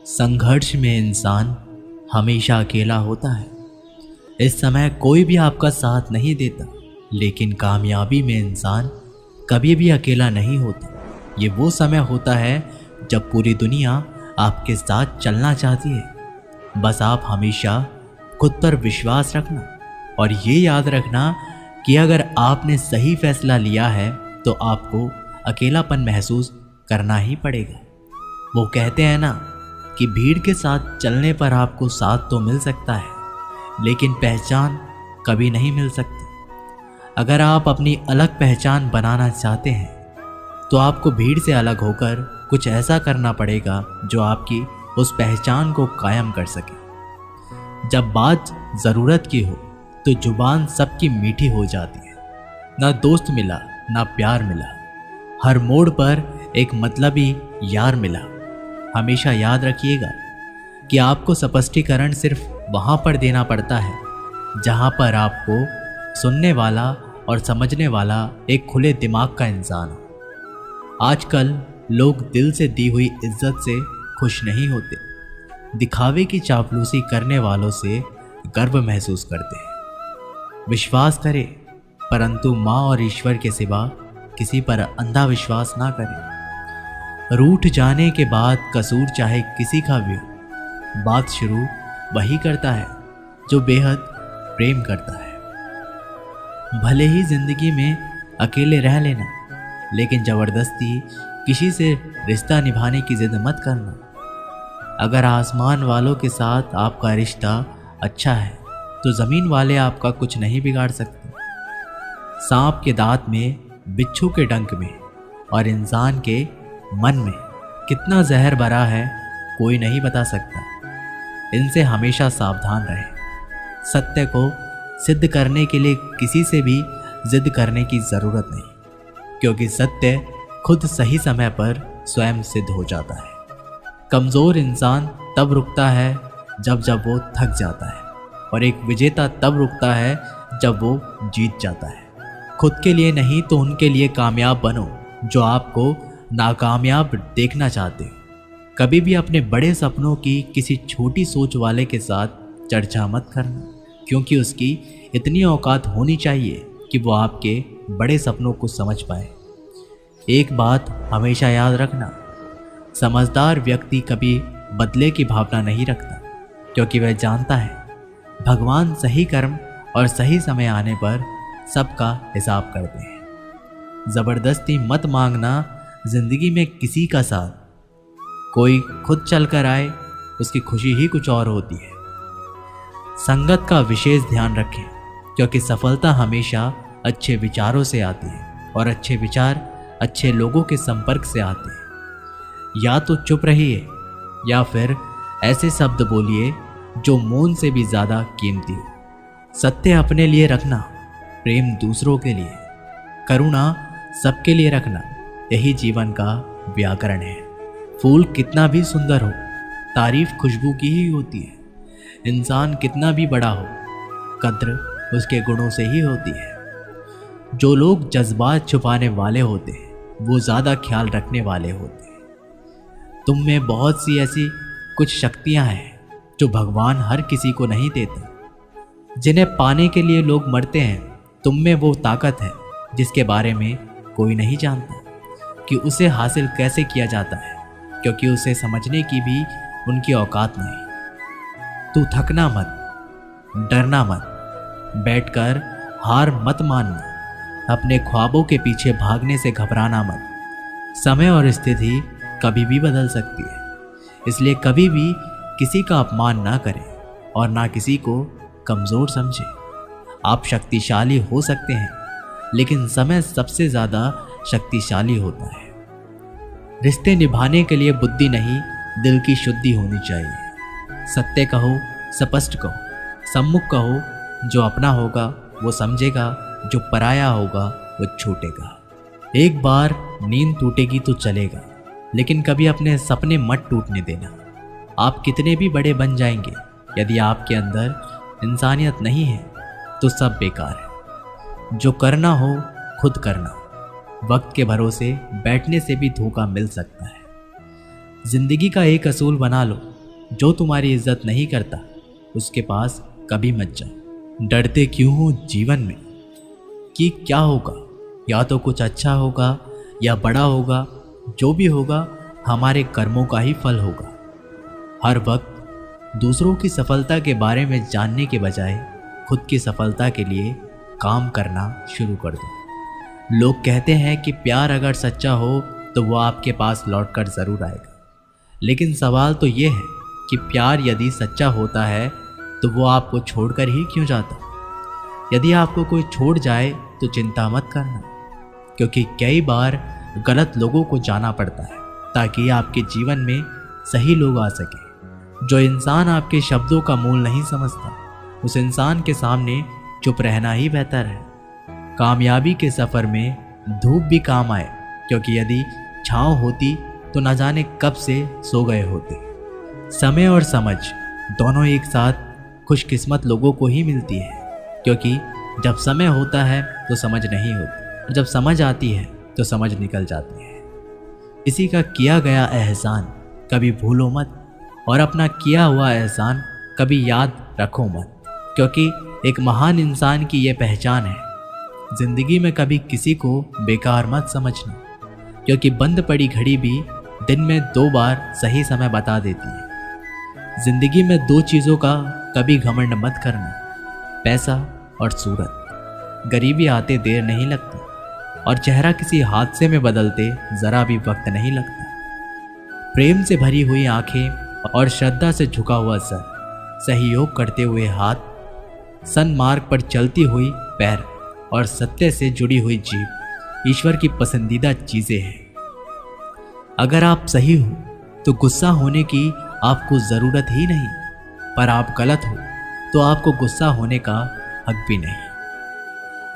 संघर्ष में इंसान हमेशा अकेला होता है। इस समय कोई भी आपका साथ नहीं देता, लेकिन कामयाबी में इंसान कभी भी अकेला नहीं होता। ये वो समय होता है जब पूरी दुनिया आपके साथ चलना चाहती है। बस आप हमेशा खुद पर विश्वास रखना और ये याद रखना कि अगर आपने सही फैसला लिया है तो आपको अकेलापन महसूस करना ही पड़ेगा। वो कहते हैं ना कि भीड़ के साथ चलने पर आपको साथ तो मिल सकता है, लेकिन पहचान कभी नहीं मिल सकती। अगर आप अपनी अलग पहचान बनाना चाहते हैं तो आपको भीड़ से अलग होकर कुछ ऐसा करना पड़ेगा जो आपकी उस पहचान को कायम कर सके। जब बात ज़रूरत की हो तो जुबान सबकी मीठी हो जाती है। ना दोस्त मिला ना प्यार मिला, हर मोड़ पर एक मतलबी यार मिला। हमेशा याद रखिएगा कि आपको स्पष्टीकरण सिर्फ वहाँ पर देना पड़ता है जहाँ पर आपको सुनने वाला और समझने वाला एक खुले दिमाग का इंसान हो। आजकल लोग दिल से दी हुई इज्जत से खुश नहीं होते, दिखावे की चापलूसी करने वालों से गर्व महसूस करते हैं। विश्वास करें, परंतु माँ और ईश्वर के सिवा किसी पर अंधा विश्वास ना करें। रूठ जाने के बाद कसूर चाहे किसी का भी हो, बात शुरू वही करता है जो बेहद प्रेम करता है। भले ही जिंदगी में अकेले रह लेना, लेकिन जबरदस्ती किसी से रिश्ता निभाने की जिद मत करना। अगर आसमान वालों के साथ आपका रिश्ता अच्छा है तो ज़मीन वाले आपका कुछ नहीं बिगाड़ सकते। सांप के दांत में, बिच्छू के डंक में और इंसान के मन में कितना जहर भरा है कोई नहीं बता सकता। इनसे हमेशा सावधान रहें। सत्य को सिद्ध करने के लिए किसी से भी जिद करने की ज़रूरत नहीं, क्योंकि सत्य खुद सही समय पर स्वयं सिद्ध हो जाता है। कमज़ोर इंसान तब रुकता है जब वो थक जाता है, और एक विजेता तब रुकता है जब वो जीत जाता है। खुद के लिए नहीं तो उनके लिए कामयाब बनो जो आपको नाकामयाब देखना चाहते हो। कभी भी अपने बड़े सपनों की किसी छोटी सोच वाले के साथ चर्चा मत करना, क्योंकि उसकी इतनी औकात होनी चाहिए कि वो आपके बड़े सपनों को समझ पाए। एक बात हमेशा याद रखना, समझदार व्यक्ति कभी बदले की भावना नहीं रखता, क्योंकि वह जानता है भगवान सही कर्म और सही समय आने पर सबका हिसाब करते हैं। ज़बरदस्ती मत मांगना जिंदगी में किसी का साथ। कोई खुद चल कर आए, उसकी खुशी ही कुछ और होती है। संगत का विशेष ध्यान रखें, क्योंकि सफलता हमेशा अच्छे विचारों से आती है और अच्छे विचार अच्छे लोगों के संपर्क से आते हैं। या तो चुप रहिए या फिर ऐसे शब्द बोलिए जो मौन से भी ज़्यादा कीमती हो। सत्य अपने लिए रखना, प्रेम दूसरों के लिए, करुणा सबके लिए रखना, यही जीवन का व्याकरण है। फूल कितना भी सुंदर हो, तारीफ खुशबू की ही होती है। इंसान कितना भी बड़ा हो, कद्र उसके गुणों से ही होती है। जो लोग जज्बात छुपाने वाले होते हैं वो ज़्यादा ख्याल रखने वाले होते हैं। तुम में बहुत सी ऐसी कुछ शक्तियां हैं जो भगवान हर किसी को नहीं देता, जिन्हें पाने के लिए लोग मरते हैं। तुम में वो ताकत है जिसके बारे में कोई नहीं जानता कि उसे हासिल कैसे किया जाता है, क्योंकि उसे समझने की भी उनकी औकात नहीं। तू थकना मत, डरना मत, बैठकर हार मत मानना, अपने ख्वाबों के पीछे भागने से घबराना मत। समय और स्थिति कभी भी बदल सकती है, इसलिए कभी भी किसी का अपमान ना करें और ना किसी को कमज़ोर समझें। आप शक्तिशाली हो सकते हैं, लेकिन समय सबसे ज़्यादा शक्तिशाली होता है। रिश्ते निभाने के लिए बुद्धि नहीं, दिल की शुद्धि होनी चाहिए। सत्य कहो, स्पष्ट कहो, सम्मुख कहो। जो अपना होगा वो समझेगा, जो पराया होगा वो छूटेगा। एक बार नींद टूटेगी तो चलेगा, लेकिन कभी अपने सपने मत टूटने देना। आप कितने भी बड़े बन जाएंगे, यदि आपके अंदर इंसानियत नहीं है तो सब बेकार है। जो करना हो खुद करना। वक्त के भरोसे बैठने से भी धोखा मिल सकता है। जिंदगी का एक असूल बना लो, जो तुम्हारी इज्जत नहीं करता उसके पास कभी मत जाओ। डरते क्यों हो जीवन में कि क्या होगा, या तो कुछ अच्छा होगा या बड़ा होगा, जो भी होगा हमारे कर्मों का ही फल होगा। हर वक्त दूसरों की सफलता के बारे में जानने के बजाय खुद की सफलता के लिए काम करना शुरू कर दो। लोग कहते हैं कि प्यार अगर सच्चा हो तो वो आपके पास लौटकर ज़रूर आएगा, लेकिन सवाल तो ये है कि प्यार यदि सच्चा होता है तो वो आपको छोड़कर ही क्यों जाता। यदि आपको कोई छोड़ जाए तो चिंता मत करना, क्योंकि कई बार गलत लोगों को जाना पड़ता है ताकि आपके जीवन में सही लोग आ सके। जो इंसान आपके शब्दों का मूल नहीं समझता उस इंसान के सामने चुप रहना ही बेहतर है। कामयाबी के सफ़र में धूप भी काम आए, क्योंकि यदि छाँव होती तो न जाने कब से सो गए होते। समय और समझ दोनों एक साथ खुशकिस्मत लोगों को ही मिलती है, क्योंकि जब समय होता है तो समझ नहीं होती, और जब समझ आती है तो समझ निकल जाती है। किसी का किया गया एहसान कभी भूलो मत, और अपना किया हुआ एहसान कभी याद रखो मत, क्योंकि एक महान इंसान की ये पहचान है। जिंदगी में कभी किसी को बेकार मत समझना, क्योंकि बंद पड़ी घड़ी भी दिन में 2 बार सही समय बता देती है। जिंदगी में 2 चीज़ों का कभी घमंड मत करना, पैसा और सूरत। गरीबी आते देर नहीं लगती, और चेहरा किसी हादसे में बदलते ज़रा भी वक्त नहीं लगता। प्रेम से भरी हुई आंखें और श्रद्धा से झुका हुआ सर, सहयोग करते हुए हाथ, सन्मार्ग पर चलती हुई पैर और सत्य से जुड़ी हुई जीभ ईश्वर की पसंदीदा चीज़ें हैं। अगर आप सही हो तो गुस्सा होने की आपको ज़रूरत ही नहीं, पर आप गलत हो तो आपको गुस्सा होने का हक भी नहीं।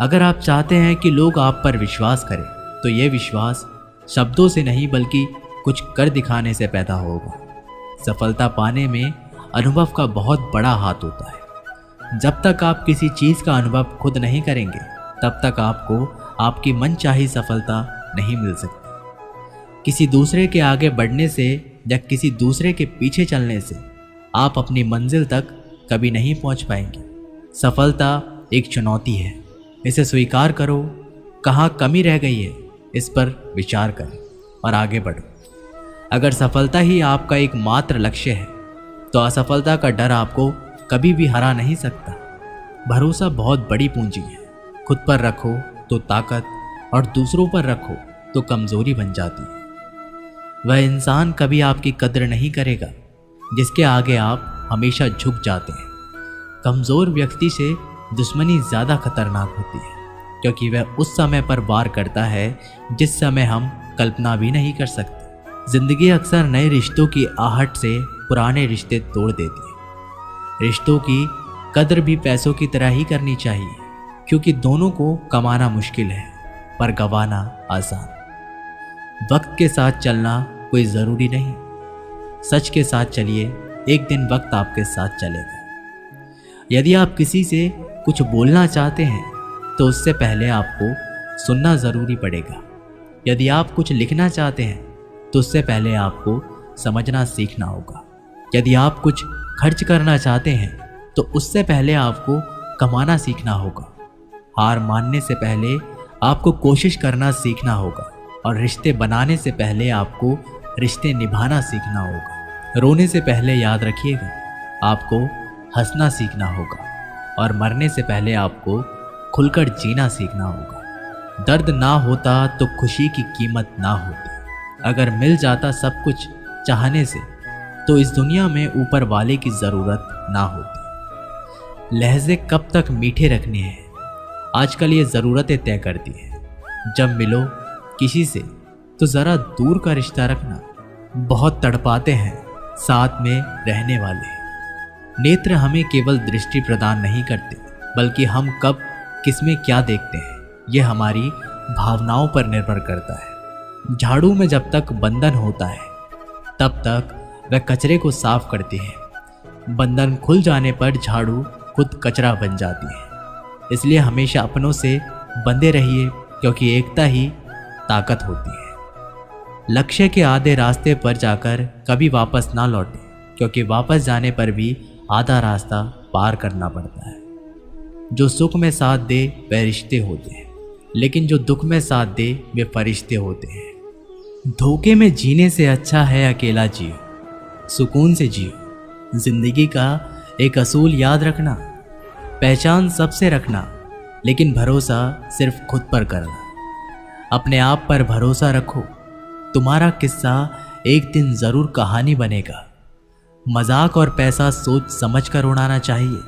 अगर आप चाहते हैं कि लोग आप पर विश्वास करें तो ये विश्वास शब्दों से नहीं बल्कि कुछ कर दिखाने से पैदा होगा। सफलता पाने में अनुभव का बहुत बड़ा हाथ होता है। जब तक आप किसी चीज़ का अनुभव खुद नहीं करेंगे तब तक आपको आपकी मनचाही सफलता नहीं मिल सकती। किसी दूसरे के आगे बढ़ने से या किसी दूसरे के पीछे चलने से आप अपनी मंजिल तक कभी नहीं पहुंच पाएंगे। सफलता एक चुनौती है, इसे स्वीकार करो। कहाँ कमी रह गई है इस पर विचार करें और आगे बढ़ो। अगर सफलता ही आपका एक मात्र लक्ष्य है तो असफलता का डर आपको कभी भी हरा नहीं सकता। भरोसा बहुत बड़ी पूंजी है। खुद पर रखो तो ताकत, और दूसरों पर रखो तो कमजोरी बन जाती है। वह इंसान कभी आपकी कद्र नहीं करेगा जिसके आगे आप हमेशा झुक जाते हैं। कमज़ोर व्यक्ति से दुश्मनी ज़्यादा खतरनाक होती है, क्योंकि वह उस समय पर वार करता है जिस समय हम कल्पना भी नहीं कर सकते। जिंदगी अक्सर नए रिश्तों की आहट से पुराने रिश्ते तोड़ देती है। रिश्तों की कद्र भी पैसों की तरह ही करनी चाहिए, क्योंकि दोनों को कमाना मुश्किल है पर गंवाना आसान। वक्त के साथ चलना कोई ज़रूरी नहीं, सच के साथ चलिए, एक दिन वक्त आपके साथ चलेगा। यदि आप किसी से कुछ बोलना चाहते हैं तो उससे पहले आपको सुनना ज़रूरी पड़ेगा। यदि आप कुछ लिखना चाहते हैं तो उससे पहले आपको समझना सीखना होगा। यदि आप कुछ खर्च करना चाहते हैं तो उससे पहले आपको कमाना सीखना होगा। हार मानने से पहले आपको कोशिश करना सीखना होगा, और रिश्ते बनाने से पहले आपको रिश्ते निभाना सीखना होगा। रोने से पहले याद रखिएगा, आपको हंसना सीखना होगा, और मरने से पहले आपको खुलकर जीना सीखना होगा। दर्द ना होता तो खुशी की कीमत ना होती। अगर मिल जाता सब कुछ चाहने से तो इस दुनिया में ऊपर वाले की ज़रूरत ना होती। लहजे कब तक मीठे रखने हैं, आजकल ये ज़रूरतें तय करती है। जब मिलो किसी से तो ज़रा दूर का रिश्ता रखना। बहुत तड़पाते हैं साथ में रहने वाले। नेत्र हमें केवल दृष्टि प्रदान नहीं करते, बल्कि हम कब किसमें क्या देखते हैं ये हमारी भावनाओं पर निर्भर करता है। झाड़ू में जब तक बंधन होता है तब तक वह कचरे को साफ करती है। बंधन खुल जाने पर झाड़ू खुद कचरा बन जाती है। इसलिए हमेशा अपनों से बंधे रहिए, क्योंकि एकता ही ताकत होती है। लक्ष्य के आधे रास्ते पर जाकर कभी वापस ना लौटें, क्योंकि वापस जाने पर भी आधा रास्ता पार करना पड़ता है। जो सुख में साथ दे वे रिश्ते होते हैं, लेकिन जो दुख में साथ दे वे फरिश्ते होते हैं। धोखे में जीने से अच्छा है अकेला जियो, सुकून से जियो। जिंदगी का एक असूल याद रखना, पहचान सबसे रखना, लेकिन भरोसा सिर्फ खुद पर करना। अपने आप पर भरोसा रखो, तुम्हारा किस्सा एक दिन जरूर कहानी बनेगा। मजाक और पैसा सोच समझ कर उड़ाना चाहिए।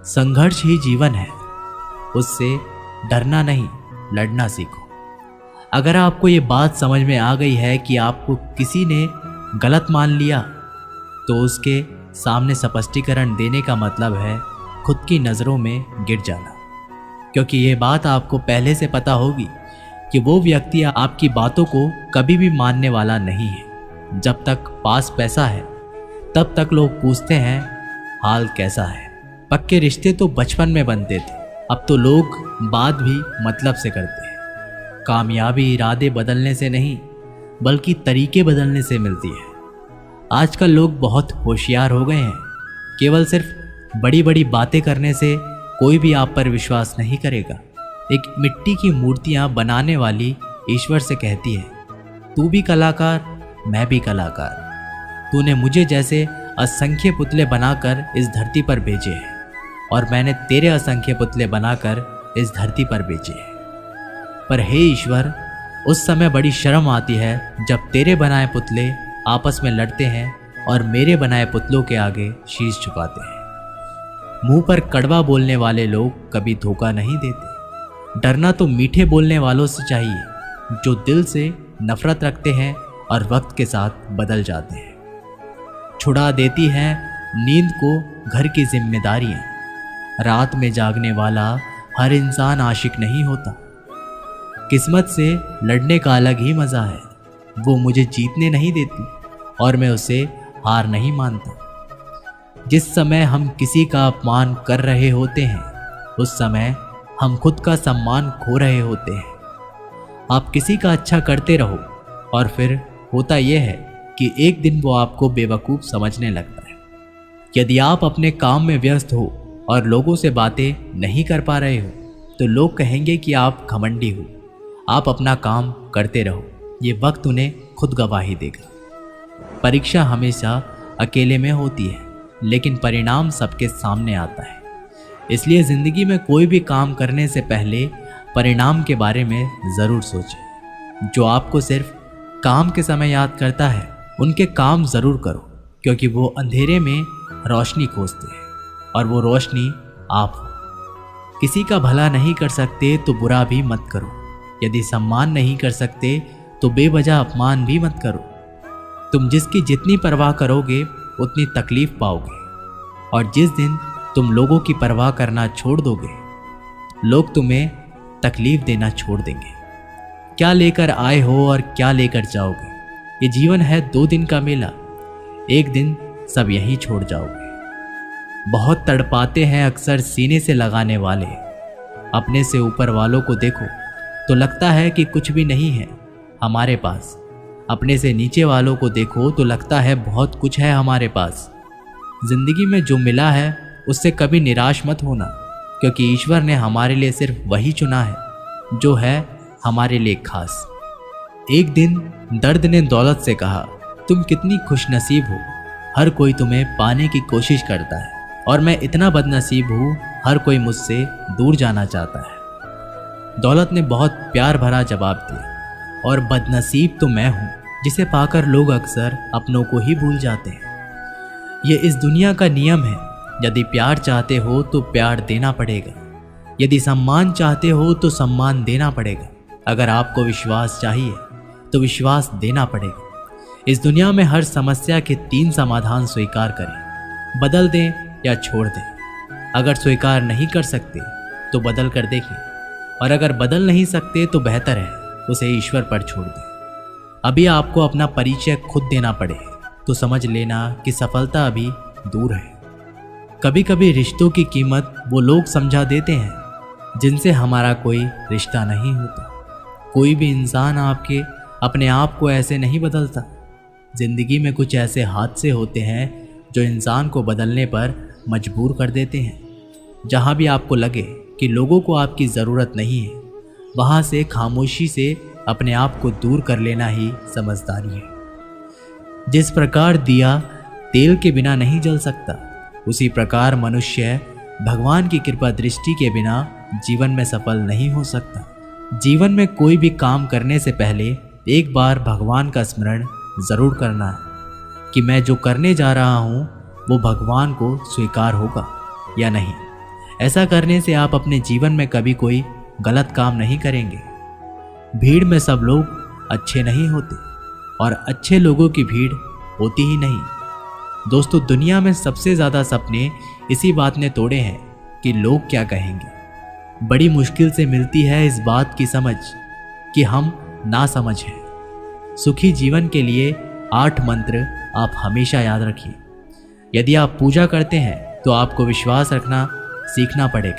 संघर्ष ही जीवन है, उससे डरना नहीं, लड़ना सीखो। अगर आपको ये बात समझ में आ गई है कि आपको किसी ने गलत मान लिया, तो उसके सामने स्पष्टीकरण देने का मतलब है खुद की नज़रों में गिर जाना। क्योंकि ये बात आपको पहले से पता होगी कि वो व्यक्ति आपकी बातों को कभी भी मानने वाला नहीं है। जब तक पास पैसा है तब तक लोग पूछते हैं हाल कैसा है। पक्के रिश्ते तो बचपन में बनते थे, अब तो लोग बात भी मतलब से करते हैं। कामयाबी इरादे बदलने से नहीं, बल्कि तरीके बदलने से मिलती है। आजकल लोग बहुत होशियार हो गए हैं। केवल सिर्फ बड़ी बड़ी बातें करने से कोई भी आप पर विश्वास नहीं करेगा। एक मिट्टी की मूर्तियां बनाने वाली ईश्वर से कहती है, तू भी कलाकार, मैं भी कलाकार। तूने मुझे जैसे असंख्य पुतले बनाकर इस धरती पर भेजे हैं, और मैंने तेरे असंख्य पुतले बनाकर इस धरती पर भेजे हैं। पर हे ईश्वर, उस समय बड़ी शर्म आती है जब तेरे बनाए पुतले आपस में लड़ते हैं और मेरे बनाए पुतलों के आगे शीश झुकाते हैं। मुंह पर कड़वा बोलने वाले लोग कभी धोखा नहीं देते। डरना तो मीठे बोलने वालों से चाहिए, जो दिल से नफरत रखते हैं और वक्त के साथ बदल जाते हैं। छुड़ा देती हैं नींद को घर की जिम्मेदारियां। रात में जागने वाला हर इंसान आशिक नहीं होता। किस्मत से लड़ने का अलग ही मज़ा है। वो मुझे जीतने नहीं देती और मैं उसे हार नहीं मानता। जिस समय हम किसी का अपमान कर रहे होते हैं, उस समय हम खुद का सम्मान खो रहे होते हैं। आप किसी का अच्छा करते रहो, और फिर होता यह है कि एक दिन वो आपको बेवकूफ़ समझने लगता है। यदि आप अपने काम में व्यस्त हो और लोगों से बातें नहीं कर पा रहे हो, तो लोग कहेंगे कि आप घमंडी हो। आप अपना काम करते रहो, ये वक्त उन्हें खुद गवाही देगा। परीक्षा हमेशा अकेले में होती है, लेकिन परिणाम सबके सामने आता है। इसलिए ज़िंदगी में कोई भी काम करने से पहले परिणाम के बारे में ज़रूर सोचें। जो आपको सिर्फ काम के समय याद करता है, उनके काम ज़रूर करो, क्योंकि वो अंधेरे में रोशनी खोजते हैं, और वो रोशनी आप हो। किसी का भला नहीं कर सकते तो बुरा भी मत करो। यदि सम्मान नहीं कर सकते तो बेवजह अपमान भी मत करो। तुम जिसकी जितनी परवाह करोगे उतनी तकलीफ पाओगे, और जिस दिन तुम लोगों की परवाह करना छोड़ दोगे, लोग तुम्हें तकलीफ देना छोड़ देंगे। क्या लेकर आए हो और क्या लेकर जाओगे? ये जीवन है 2 दिन का मेला, एक दिन सब यहीं छोड़ जाओगे। बहुत तड़पाते हैं अक्सर सीने से लगाने वाले। अपने से ऊपर वालों को देखो तो लगता है कि कुछ भी नहीं है हमारे पास। अपने से नीचे वालों को देखो तो लगता है बहुत कुछ है हमारे पास। जिंदगी में जो मिला है उससे कभी निराश मत होना, क्योंकि ईश्वर ने हमारे लिए सिर्फ वही चुना है जो है हमारे लिए खास। एक दिन दर्द ने दौलत से कहा, तुम कितनी खुशनसीब हो, हर कोई तुम्हें पाने की कोशिश करता है, और मैं इतना बदनसीब हूँ, हर कोई मुझसे दूर जाना चाहता है। दौलत ने बहुत प्यार भरा जवाब दिया, और बदनसीब तो मैं हूँ जिसे पाकर लोग अक्सर अपनों को ही भूल जाते हैं। ये इस दुनिया का नियम है। यदि प्यार चाहते हो तो प्यार देना पड़ेगा, यदि सम्मान चाहते हो तो सम्मान देना पड़ेगा। अगर आपको विश्वास चाहिए तो विश्वास देना पड़ेगा। इस दुनिया में हर समस्या के 3 समाधान स्वीकार करें, बदल दें या छोड़ दें। अगर स्वीकार नहीं कर सकते तो बदल कर देखें, और अगर बदल नहीं सकते तो बेहतर है उसे ईश्वर पर छोड़ दें। अभी आपको अपना परिचय खुद देना पड़े तो समझ लेना कि सफलता अभी दूर है। कभी कभी रिश्तों की कीमत वो लोग समझा देते हैं जिनसे हमारा कोई रिश्ता नहीं होता। कोई भी इंसान अपने आप को ऐसे नहीं बदलता। जिंदगी में कुछ ऐसे हादसे होते हैं जो इंसान को बदलने पर मजबूर कर देते हैं। जहाँ भी आपको लगे कि लोगों को आपकी ज़रूरत नहीं है, वहाँ से खामोशी से अपने आप को दूर कर लेना ही समझदारी है। जिस प्रकार दिया तेल के बिना नहीं जल सकता, उसी प्रकार मनुष्य भगवान की कृपा दृष्टि के बिना जीवन में सफल नहीं हो सकता। जीवन में कोई भी काम करने से पहले एक बार भगवान का स्मरण ज़रूर करना है कि मैं जो करने जा रहा हूँ वो भगवान को स्वीकार होगा या नहीं। ऐसा करने से आप अपने जीवन में कभी कोई गलत काम नहीं करेंगे। भीड़ में सब लोग अच्छे नहीं होते और अच्छे लोगों की भीड़ होती ही नहीं। दोस्तों, दुनिया में सबसे ज़्यादा सपने इसी बात ने तोड़े हैं कि लोग क्या कहेंगे। बड़ी मुश्किल से मिलती है इस बात की समझ कि हम ना समझ हैं। सुखी जीवन के लिए 8 मंत्र आप हमेशा याद रखिए। यदि आप पूजा करते हैं तो आपको विश्वास रखना सीखना पड़ेगा।